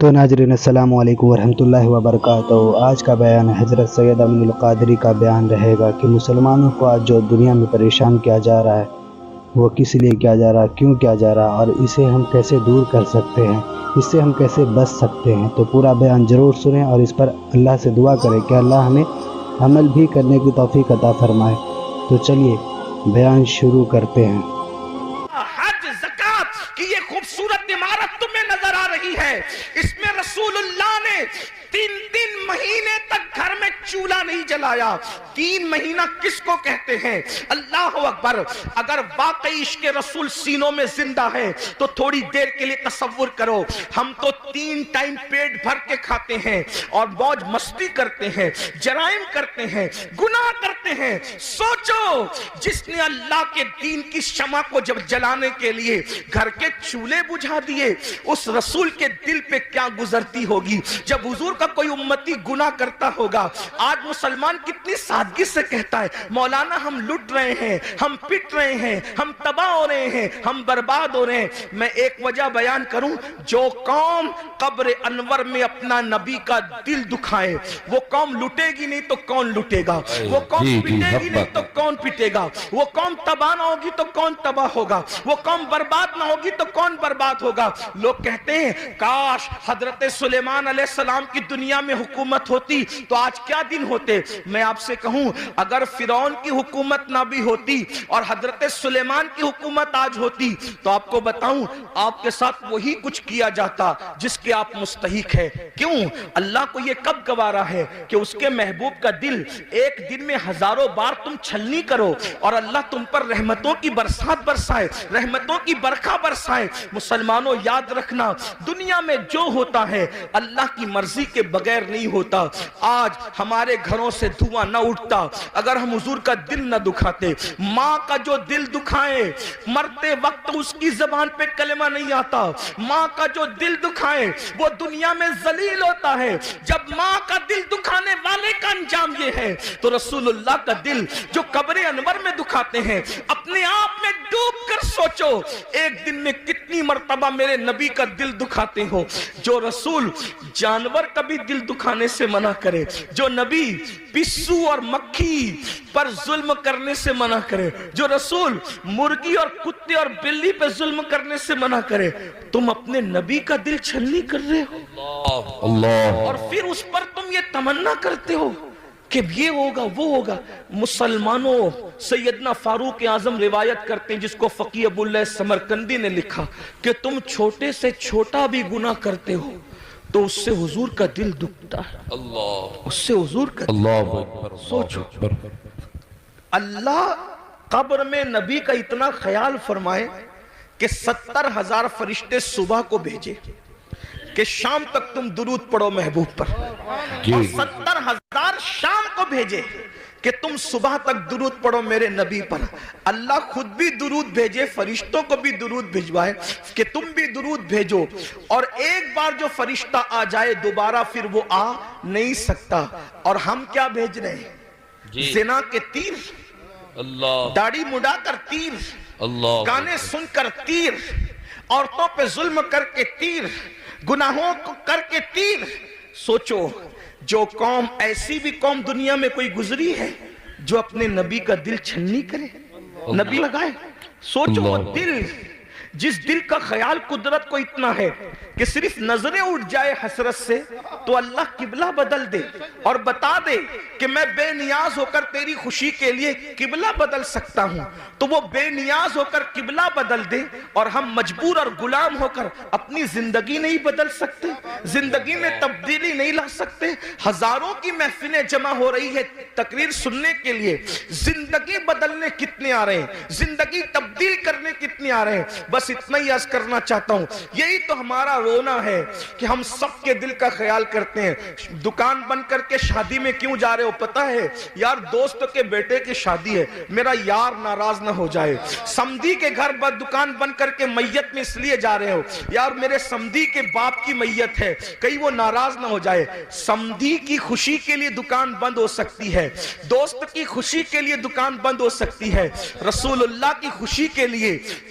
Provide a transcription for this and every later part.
تو ناظرین السلام علیکم ورحمۃ اللہ وبرکاتہ۔ آج کا بیان حضرت سید امین القادری کا بیان رہے گا کہ مسلمانوں کو آج جو دنیا میں پریشان کیا جا رہا ہے وہ کس لیے کیا جا رہا ہے، کیوں کیا جا رہا ہے، اور اسے ہم کیسے دور کر سکتے ہیں، اس سے ہم کیسے بچ سکتے ہیں۔ تو پورا بیان ضرور سنیں اور اس پر اللہ سے دعا کریں کہ اللہ ہمیں عمل بھی کرنے کی توفیق عطا فرمائے۔ تو چلیے بیان شروع کرتے ہیں۔ حج زکات کی یہ خوبصورت عمارت تمہیں نظر آ رہی ہے، اس میں رسول اللہ نے 3 مہینے تک گھر میں چولہا نہیں جلایا۔ 3 مہینہ کس کو کہتے ہیں؟ اللہ اکبر! اگر واقعی عشق رسول سینوں میں زندہ ہے تو تھوڑی دیر کے لیے تصور کرو، ہم تو 3 ٹائم پیٹ بھر کے کھاتے ہیں اور موج مستی کرتے ہیں، جرائم کرتے ہیں، گناہ کرتے ہیں۔ سوچو، جس نے اللہ کے دین کی شمع کو جب جلانے کے لیے گھر کے چولہے بجھا دیے، اس رسول کے دل پہ کیا گزرتی ہوگی جب حضور کا کوئی امتی گناہ کرتا ہوگا۔ آج مسلمان کتنی سادگی سے کہتا ہے، مولانا ہم لٹ رہے ہیں، ہم پٹ رہے ہیں، ہم تباہ ہو رہے ہیں، ہم برباد ہو رہے ہیں۔ میں ایک وجہ بیان کروں، جو قوم قبر انور میں اپنا نبی کا دل دکھائے وہ قوم لٹے گی نہیں تو کون لٹے گا، وہ قوم پٹے گی نہیں تو کون پٹے گا، وہ قوم تباہ نہ ہوگی تو کون تباہ ہوگا، وہ قوم برباد نہ ہوگی تو کون برباد ہوگا۔ لوگ کہتے ہیں کاش حضرت سلیمان علیہ السلام کی دنیا میں حکومت ہوتی تو آج کیا دن ہوتے۔ میں آپ سے کہوں، اگر فرعون کی حکومت نہ بھی ہوتی اور حضرت سلیمان کی حکومت آج ہوتی تو آپ کو بتاؤں آپ کے ساتھ وہی کچھ کیا جاتا جس کے آپ مستحق ہے۔ کیوں؟ اللہ کو یہ کب گوارا ہے کہ اس کے محبوب کا دل ایک دن میں ہزاروں بار تم چھلنی کرو اور اللہ تم پر رحمتوں کی برسات برسائے، رحمتوں کی برکھا برسائے۔ مسلمانوں یاد رکھنا، دنیا میں جو ہوتا ہے اللہ کی مرضی کے بغیر نہیں ہوتا۔ آج ہمارے گھروں سے دھواں نہ اٹھتا اگر ہم حضور کا دل نہ دکھاتے۔ ماں کا جو دل دکھائے، مرتے وقت اس کی زبان پہ کلمہ نہیں آتا، ماں کا جو دل دکھائے وہ دنیا میں ذلیل ہوتا ہے۔ جب ماں کا دل دکھانے والے کا انجام یہ ہے تو رسول اللہ کا دل جو قبر انور میں دکھاتے ہیں، اپنے آپ میں ڈوب کر سوچو ایک دن میں کتنی مرتبہ میرے نبی کا دل دکھاتے ہو۔ جو رسول جانور کا بھی دل دکھانے سے منع کرے، جو نبی پسو اور مکھی پر ظلم کرنے سے منع کرے، جو رسول مرغی اور کتے اور بلی پہ ظلم کرنے سے منع کرے، تم اپنے نبی کا دل چھلنی کر رہے ہو اور پھر اس پر تم یہ تمنا کرتے ہو کہ یہ ہوگا وہ ہوگا۔ مسلمانوں، سیدنا فاروق اعظم روایت کرتے ہیں جس کو فقیہ ابو اللہ سمرقندی نے لکھا کہ تم چھوٹے سے چھوٹا بھی گناہ کرتے ہو تو اس سے حضور کا دل دکھتا ہے، اس سے حضور کا دل۔ سوچو، اللہ قبر میں نبی کا اتنا خیال فرمائے کہ 70,000 فرشتے صبح کو بھیجے کہ شام تک تم درود پڑھو محبوب پر، اور 70,000 شام کو بھیجے کہ تم صبح تک درود پڑھو میرے نبی پر۔ اللہ خود بھی درود بھیجے، فرشتوں کو بھی درود بھیجوائے کہ تم بھی درود بھیجو، اور ایک بار جو فرشتہ آ جائے دوبارہ پھر وہ آ نہیں سکتا۔ اور ہم کیا بھیج رہے ہیں؟ زنا کے تیر، داڑھی مڈا کر تیر، گانے سن کر تیر، عورتوں پہ ظلم کر کے تیر، گناہوں کو کر کے تیر۔ سوچو، جو قوم، ایسی بھی قوم دنیا میں کوئی گزری ہے جو اپنے نبی کا دل چھلنی کرے، نبی لگائے؟ سوچو، وہ دل، جس دل کا خیال قدرت کو اتنا ہے کہ صرف نظریں اٹھ جائے حسرت سے تو اللہ قبلہ بدل دے اور بتا دے کہ میں بے نیاز ہو کر تیری خوشی کے لیے قبلہ بدل سکتا ہوں، تو وہ بے نیاز ہو کر قبلہ بدل دے اور ہم مجبور اور غلام ہو کر اپنی زندگی نہیں بدل سکتے، زندگی میں تبدیلی نہیں لا سکتے۔ ہزاروں کی محفلیں جمع ہو رہی ہے تقریر سننے کے لیے، زندگی بدلنے کتنے آ رہے ہیں، زندگی تبدیل کرنے کتنے آ رہے ہیں۔ بس اتنا ہی عرض کرنا چاہتا ہوں، یہی تو ہمارا رونا ہے کہ ہم سب کے دل کا خیال کرتے ہیں۔ دکان بند کر کے شادی میں کیوں جا رہے ہو پتہ ہے؟ یار دوست کے بیٹے کی شادی ہے، میرا یار ناراض نہ ہو جائے۔ سمدھی کے گھر دکان بند کر کے میت میں اس لیے جا رہے ہو، یار میرے سمدھی کے باپ کی میت ہے، کہیں وہ ناراض نہ ہو جائے۔ سمدھی کی خوشی کے لیے دکان بند ہو سکتی ہے، دوست کی خوشی کے لیے دکان بند ہو سکتی ہے، رسول اللہ کی خوشی کے لیے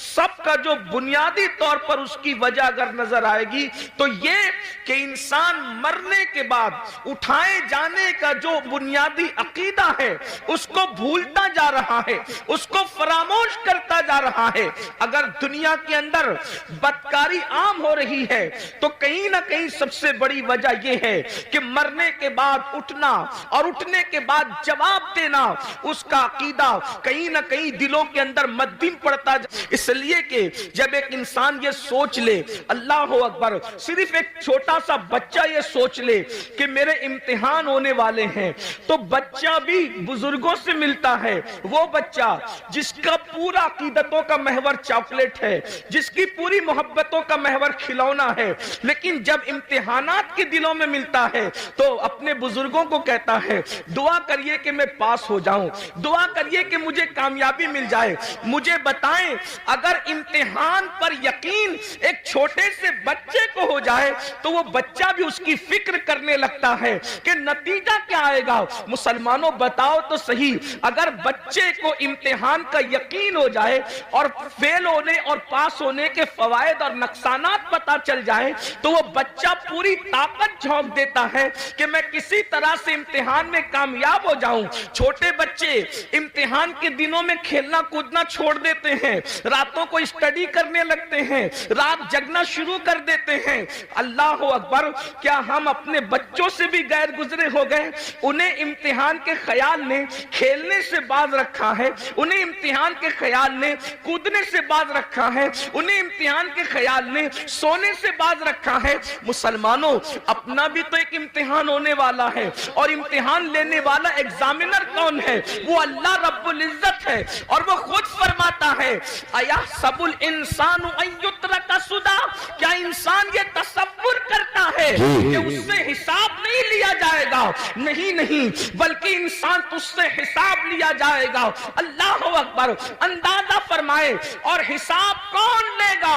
سب کا جو بنیادی طور پر اس کی وجہ اگر نظر آئے گی تو یہ کہ انسان مرنے کے بعد اٹھائے جانے کا جو بنیادی عقیدہ ہے اس کو بھولتا جا رہا ہے، اس کو فراموش کرتا جا رہا ہے۔ اگر دنیا کے اندر بدکاری عام ہو رہی ہے تو کہیں نہ کہیں سب سے بڑی وجہ یہ ہے کہ مرنے کے بعد اٹھنا اور اٹھنے کے بعد جواب دینا، اس کا عقیدہ کہیں نہ کہیں دلوں کے اندر مدھم پڑتا اس لیے کہ جب ایک انسان یہ سوچ لے، اللہ اکبر، صرف ایک چھوٹا سا بچہ یہ سوچ لے کہ میرے امتحان ہونے والے ہیں، تو بچہ بھی بزرگوں سے ملتا ہے، وہ بچہ جس کا پورا عقیدتوں کا محور چاکلیٹ ہے، جس کی پوری محبتوں کا محور کھلونا ہے، لیکن جب امتحانات کے دلوں میں ملتا ہے تو اپنے بزرگوں کو کہتا ہے دعا کریے کہ میں پاس ہو جاؤں، دعا کریے کہ مجھے کامیابی مل جائے۔ مجھے بتائیں اگر امتحان پر یقین ایک چھوٹے سے بچے کو ہو جائے تو وہ بچہ بھی اس کی فکر کرنے لگتا ہے کہ نتیجہ کیا آئے گا۔ مسلمانوں بتاؤ تو صحیح، اگر بچے کو امتحان کا یقین ہو جائے اور فیل ہونے اور پاس ہونے کے فوائد اور نقصانات پتہ چل جائے تو وہ بچہ پوری طاقت جھونک دیتا ہے کہ میں کسی طرح سے امتحان میں کامیاب ہو جاؤں۔ چھوٹے بچے امتحان کے دنوں میں کھیلنا کودنا چھوڑ دیتے ہیں، راتوں کو اسٹڈی کرنے لگتے ہیں، رات جگنا شروع کر دیتے ہیں۔ اللہ اکبر، کیا ہم اپنے بچوں سے بھی غیر گزرے ہو گئے؟ انہیں امتحان کے خیال نے کھیلنے سے باز رکھا ہے، انہیں امتحان کے خیال نے کودنے سے باز رکھا ہے، انہیں امتحان کے خیال نے سونے سے باز رکھا ہے۔ مسلمانوں، اپنا بھی تو ایک امتحان ہونے والا ہے، اور امتحان لینے والا ایگزامینر کون ہے؟ وہ اللہ رب العزت ہے، اور وہ خود فرماتا ہے اَيَحْسَبُ الْإِنسَانُ أَن يُتْرَكَ سُدًى، کیا انسان یہ تصور کرتا ہے کہ اس سے حساب نہیں لیا جائے گا؟ نہیں، بلکہ انسان تجھ سے حساب لیا جائے گا۔ اللہ اکبر، اندازہ فرمائے، اور حساب کون لے گا؟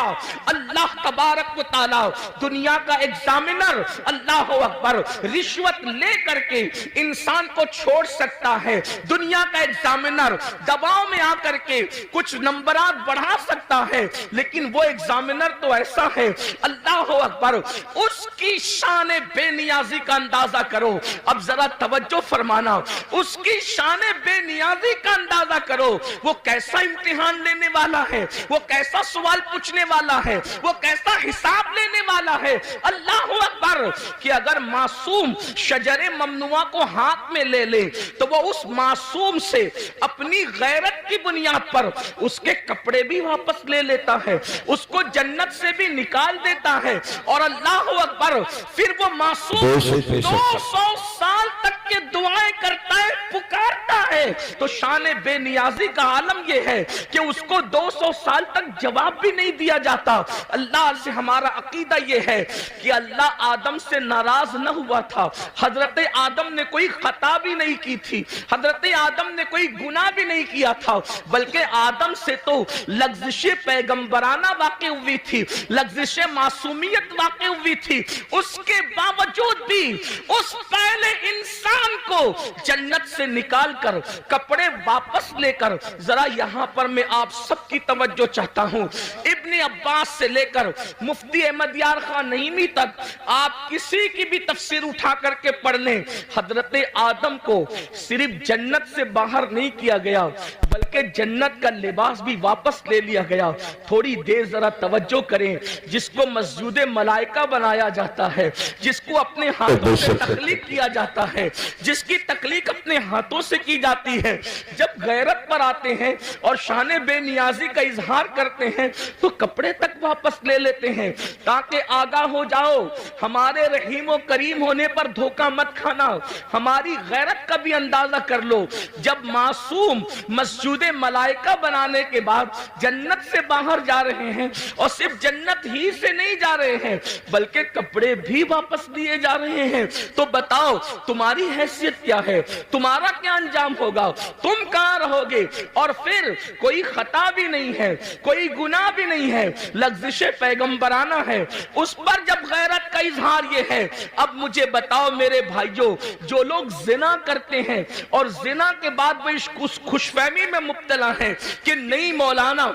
اللہ تبارک و تعالی، دنیا کا ایگزامینر اللہ اکبر رشوت لے کر کے انسان کو چھوڑ سکتا ہے، دنیا کا ایگزامینر دباؤ میں آ کر کے کچھ نمبرات بڑھا سکتا ہے، لیکن وہ ایگزامینر تو ایسا ہے اللہ اکبر، اس کی شان بے نیازی کا اندازہ کرو۔ اب ذرا توجہ فرمانا، اس کی شان بے نیازی کا اندازہ کرو، وہ کیسا امتحان لینے والا ہے، وہ کیسا سوال پوچھنے والا ہے، وہ کیسا حساب لینے والا ہے۔ اللہ اکبر، کہ اگر معصوم شجر ممنوعہ کو ہاتھ میں لے لے تو وہ اس معصوم سے اپنی غیرت کی بنیاد پر اس کے کپڑے بھی واپس لے لیتا ہے، اس کو جنت سے بھی نکال دیتا ہے، اور اللہ اکبر پھر وہ معصوم 200 سال تک کے دعائیں کرتا ہے، پکارتا ہے۔ تو شان بے نیازی کا عالم یہ ہے کہ اس کو 200 سال تک جواب بھی نہیں دیا جاتا۔ اللہ سے ہمارا عقیدہ یہ ہے کہ اللہ آدم سے ناراض نہ ہوا تھا، حضرت آدم نے کوئی خطا بھی نہیں کی تھی، حضرت آدم نے کوئی گناہ بھی نہیں کیا تھا، بلکہ آدم سے تو لغزش پیغمبرانہ واقع ہوئی تھی، لغزش معصومیت واقع ہوئی تھی۔ اس کے باوجود بھی اس پہلے انسان کو جنت سے نکال کر کپڑے واپس لے کر، ذرا یہاں پر میں آپ سب کی توجہ چاہتا ہوں، ابن عباس سے لے کر مفتی احمد یار خان نعیمی تک آپ کسی کی بھی تفسیر اٹھا کر کے پڑھ لیں، حضرت آدم کو صرف جنت سے باہر نہیں کیا گیا بلکہ جنت کا لباس بھی واپس لے لیا گیا۔ تھوڑی دیر ذرا توجہ کریں، جس کو مسجود ملائکہ بنایا جاتا ہے، جس کو اپنے ہاتھوں سے تخلیق کیا جاتا ہے، جس کی تخلیق اپنے ہاتھوں سے کی جاتی ہے، جب غیرت پر آتے ہیں اور شان بے نیازی کا اظہار کرتے ہیں تو کپڑے تک واپس لے لیتے ہیں، تاکہ آگاہ ہو جاؤ، ہمارے رحیم و کریم ہونے پر دھوکہ مت کھانا، ہماری غیرت کا بھی اندازہ کر لو۔ جب معصوم مسجود ملائکہ بنانے کے بعد جنت سے باہر جا رہے ہیں، اور صرف جنت ہی سے نہیں جا رہے ہیں بلکہ کپڑے بھی واپس لیے جا رہے ہیں، تو بتاؤ تمہاری حیثیت کیا ہے، تمہارا کیا انجام ہوگا، تم کہاں رہو گے؟ اور پھر کوئی خطا بھی نہیں ہے، کوئی گناہ بھی نہیں ہے، لغزش پیغمبرانہ ہے، اس پر جب غیرت کا اظہار یہ ہے۔ اب مجھے بتاؤ میرے بھائیوں، جو لوگ زنا کرتے ہیں اور زنا کے بعد وہ اس خوش فہمی میں مبتلا ہیں کہ نہیں مولانا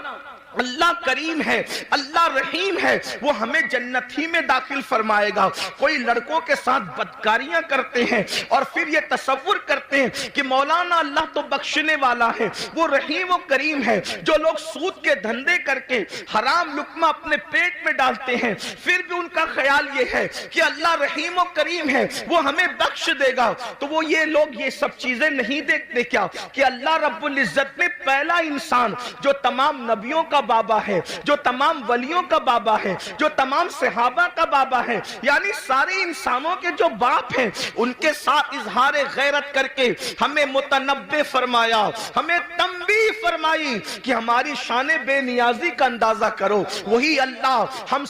اللہ کریم ہے، اللہ رحیم ہے، وہ ہمیں جنت ہی میں داخل فرمائے گا۔ کوئی لڑکوں کے ساتھ بدکاریاں کرتے ہیں اور پھر یہ تصور کرتے ہیں کہ مولانا اللہ تو بخشنے والا ہے، وہ رحیم و کریم ہے۔ جو لوگ سود کے دھندے کر کے حرام لقمہ اپنے پیٹ میں ڈالتے ہیں، پھر بھی ان کا خیال یہ ہے کہ اللہ رحیم و کریم ہے، وہ ہمیں بخش دے گا، تو وہ یہ لوگ یہ سب چیزیں نہیں دیکھتے کیا کہ اللہ رب العزت نے پہلا انسان جو تمام نبیوں کا بابا ہے، جو تمام ولیوں کا بابا ہے، جو تمام صحابہ کا بابا ہے، یعنی سارے انسانوں کے جو باپ ہیں، ان کے ساتھ اظہار غیرت کر کے ہمیں متنبع فرمایا، ہمیں تنبیہ فرمائی کہ ہماری شان بے نیازی کا اندازہ کرو۔ وہی اللہ ہم